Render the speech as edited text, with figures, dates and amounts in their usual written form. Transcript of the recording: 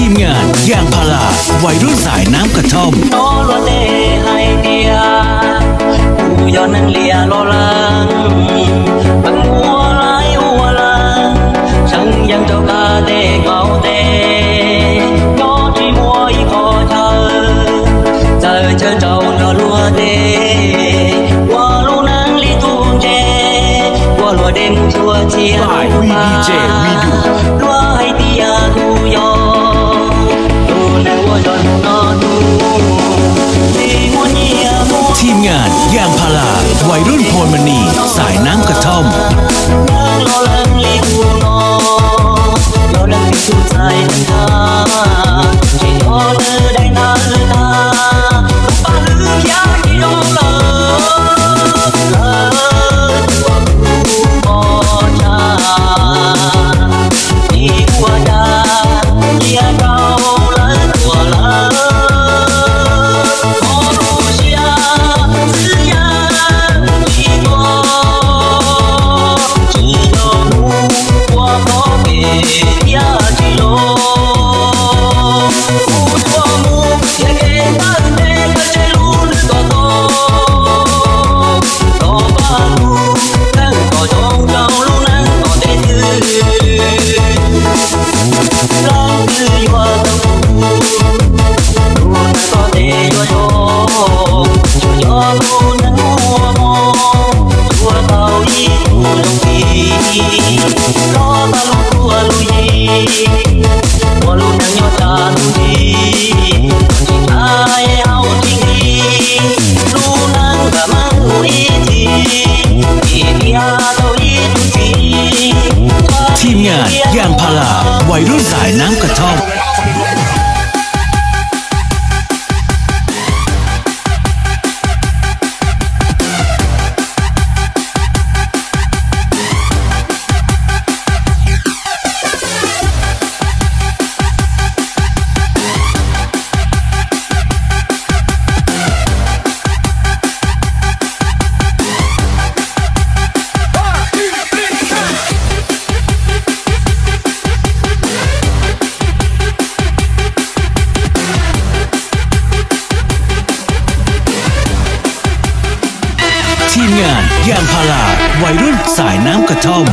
ทีมงานยางพาราวัยรุ่นสายน้ำกระท่อม โนโลเตให้เดียผู้ย้อนนั้นเลียโลลังบังหัวไหลหัวลังฉันยังเจ้ากาเตเกาเตโนที่มัวอีขอเธอเจ้าเนาลัวเตว่าลูนังลิตูเจว่าลัวเดมชัวเชีย By We DJ We Do ลัวให้เดียทูยอตูนังว่าจนนอตู ทีมงานยางพาราวัยรุ่นโพลมณีสายน้ำกระท่อม ทีมงานยางพาราวัยรุ่นสายน้ำกระท่อมทีมงานยางพาราวัยรุ่นสายน้ำกระท่อม